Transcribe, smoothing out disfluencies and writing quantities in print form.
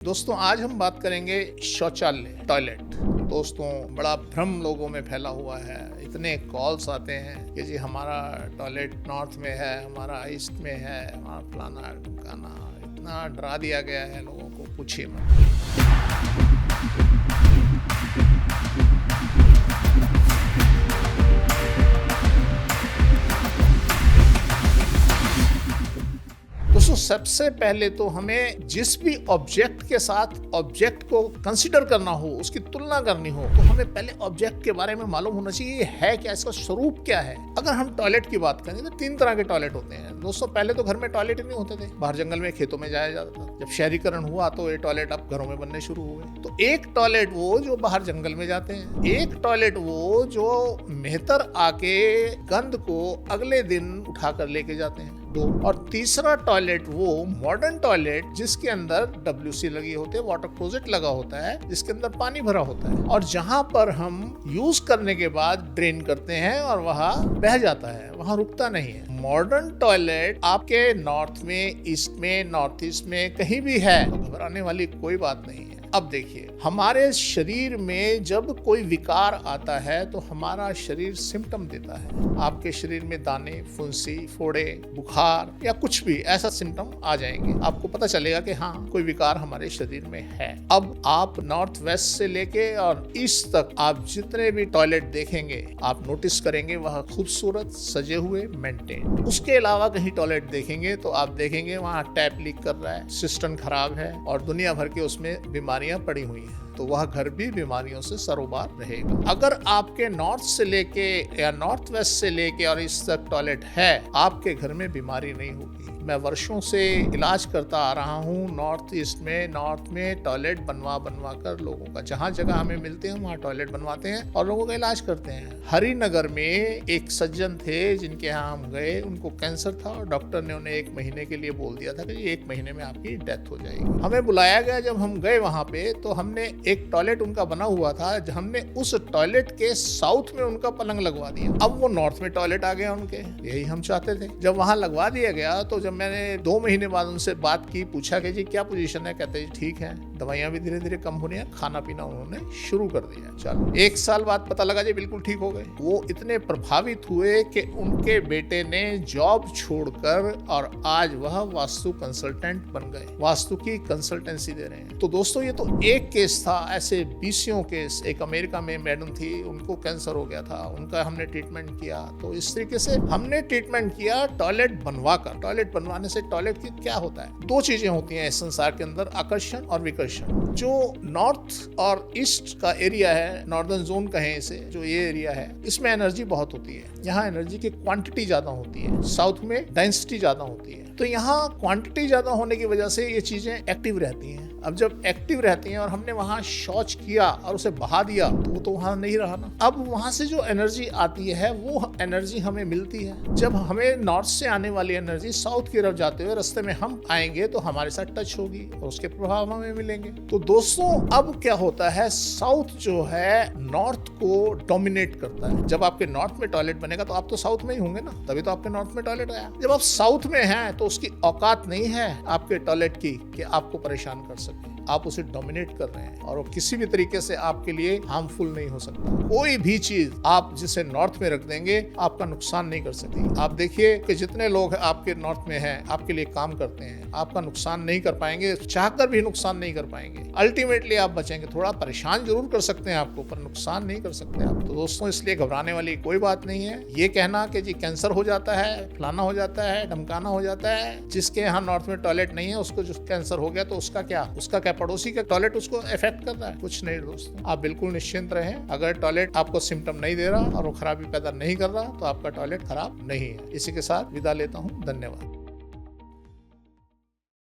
दोस्तों आज हम बात करेंगे शौचालय टॉयलेट। दोस्तों बड़ा भ्रम लोगों में फैला हुआ है। इतने कॉल्स आते हैं कि जी हमारा टॉयलेट नॉर्थ में है, हमारा ईस्ट में है, हमारा फलाना ढमकाना। इतना डरा दिया गया है लोगों को, पूछिए मत। दोस्तों सबसे पहले तो हमें जिस भी ऑब्जेक्ट के साथ ऑब्जेक्ट को कंसीडर करना हो, उसकी तुलना करनी हो, तो हमें पहले ऑब्जेक्ट के बारे में मालूम होना चाहिए ये है क्या, इसका स्वरूप क्या है। अगर हम टॉयलेट की बात करें तो 3 तरह के टॉयलेट होते हैं। दोस्तों पहले तो घर में टॉयलेट ही नहीं होते थे, बाहर जंगल में खेतों में जाया जाता था। जब शहरीकरण हुआ तो ये टॉयलेट अब घरों में बनने शुरू हुए। तो एक टॉयलेट वो जो बाहर जंगल में जाते हैं, एक टॉयलेट वो जो मेहतर आके गंद को अगले दिन उठा कर लेके जाते हैं, 2। और तीसरा टॉयलेट वो मॉडर्न टॉयलेट जिसके अंदर WC लगी होती है, वाटर क्लोजेट लगा होता है, जिसके अंदर पानी भरा होता है और जहां पर हम यूज करने के बाद ड्रेन करते हैं और वहां बह जाता है, वहां रुकता नहीं है। मॉडर्न टॉयलेट आपके नॉर्थ में, ईस्ट में, नॉर्थ ईस्ट में कहीं भी है तो घबराने वाली कोई बात नहीं है। अब देखिए हमारे शरीर में जब कोई विकार आता है तो हमारा शरीर सिम्टम देता है। आपके शरीर में दाने, फुंसी, फोड़े, बुखार या कुछ भी ऐसा सिम्टम आ जाएंगे। आपको पता चलेगा कि हाँ कोई विकार हमारे शरीर में है। अब आप नॉर्थ वेस्ट से लेके और ईस्ट तक आप जितने भी टॉयलेट देखेंगे आप नोटिस करेंगे वह खूबसूरत, सजे हुए, मेंटेन। उसके अलावा कहीं टॉयलेट देखेंगे तो आप देखेंगे वहाँ टैप लीक कर रहा है, सिस्टम खराब है और दुनिया भर के उसमें बीमारियां पड़ी हुई हैं। तो वह घर भी बीमारियों से सरोबार रहेगा। अगर आपके नॉर्थ से लेके या नॉर्थ वेस्ट से लेके और इस तक टॉयलेट है, आपके घर में बीमारी नहीं होगी। मैं वर्षों से इलाज करता आ रहा हूँ नॉर्थ ईस्ट में, नॉर्थ में टॉयलेट बनवा कर लोगों का, जहाँ जगह हमें मिलते हैं वहाँ टॉयलेट बनवाते हैं और लोगों का इलाज करते हैं। हरिनगर में एक सज्जन थे जिनके यहाँ हम गए, उनको कैंसर था और डॉक्टर ने उन्हें 1 महीने के लिए बोल दिया था कि 1 महीने में आपकी डेथ हो जाएगी। हमें बुलाया गया, जब हम गए वहाँ पे तो हमने एक टॉयलेट उनका बना हुआ था, हमने उस टॉयलेट के साउथ में उनका पलंग लगवा दिया। अब वो नॉर्थ में टॉयलेट आ गया उनके, यही हम चाहते थे। जब वहां लगवा दिया गया तो जब मैंने 2 महीने बाद उनसे बात की, पूछा कि जी क्या पोजीशन है, कहते हैं ठीक है, दवाइयां भी धीरे धीरे कम होनी है, खाना पीना उन्होंने शुरू कर दिया। चलो 1 साल बाद पता लगा जी बिल्कुल ठीक हो गए। वो इतने प्रभावित हुए कि उनके बेटे ने जॉब छोड़कर और आज वह वास्तु कंसल्टेंट बन गए, वास्तु की कंसल्टेंसी दे रहे हैं। तो दोस्तों ये तो एक केस था, ऐसे 20 केस। एक अमेरिका में मैडम थी, उनको कैंसर हो गया था, उनका हमने ट्रीटमेंट किया। तो इस तरीके से हमने ट्रीटमेंट किया टॉयलेट बनवाकर। टॉयलेट बनवाने से टॉयलेट की क्या होता है, 2 चीजें होती हैं इस संसार के अंदर, आकर्षण और विकर्षण। जो नॉर्थ और ईस्ट का एरिया है, नॉर्दर्न जोन कहें इसे, जो ये एरिया है, इसमें एनर्जी बहुत होती है। यहाँ एनर्जी की क्वांटिटी ज्यादा होती है, साउथ में डेंसिटी ज्यादा होती है। तो यहाँ क्वांटिटी ज्यादा होने की वजह से ये चीजें एक्टिव रहती हैं। अब जब एक्टिव रहती हैं और हमने वहां शौच किया और उसे बहा दिया तो वो तो वहां नहीं रहा ना। अब वहां से जो एनर्जी आती है वो एनर्जी हमें मिलती है। जब हमें नॉर्थ से आने वाली एनर्जी साउथ की तरफ जाते हुए रास्ते में हम आएंगे तो हमारे साथ टच होगी और उसके प्रभाव हमें मिलेंगे। तो दोस्तों अब क्या होता है, साउथ जो है नॉर्थ को डोमिनेट करता है। जब आपके नॉर्थ में टॉयलेट बनेगा तो आप तो साउथ में ही होंगे ना, तभी तो आपके नॉर्थ में टॉयलेट आया। जब आप साउथ में हैं तो उसकी औकात नहीं है आपके टॉयलेट की कि आपको परेशान कर सके। आप उसे डोमिनेट कर रहे हैं और वो किसी भी तरीके से आपके लिए हार्मफुल नहीं हो सकता। कोई भी चीज आप जिसे नॉर्थ में रख देंगे आपका नुकसान नहीं कर सकती। आप देखिए कि जितने लोग आपके नॉर्थ में हैं, आपके लिए काम करते हैं, आपका नुकसान नहीं कर पाएंगे, चाहकर भी नुकसान नहीं कर पाएंगे। अल्टीमेटली आप बचेंगे। थोड़ा परेशान जरूर कर सकते हैं आपको, पर नुकसान नहीं कर सकते आप। तो दोस्तों इसलिए घबराने वाली कोई बात नहीं है। ये कहना कि जी कैंसर हो जाता है, फलाना हो जाता है, ढमकाना हो जाता है, जिसके यहाँ नॉर्थ में टॉयलेट नहीं है उसको जो कैंसर हो गया तो उसका क्या पड़ोसी का टॉयलेट उसको इफेक्ट कर रहा है? कुछ नहीं दोस्तों, आप बिल्कुल निश्चिंत रहें। अगर टॉयलेट आपको सिम्टम नहीं दे रहा और वो खराबी पैदा नहीं कर रहा तो आपका टॉयलेट खराब नहीं है। इसी के साथ विदा लेता हूँ, धन्यवाद।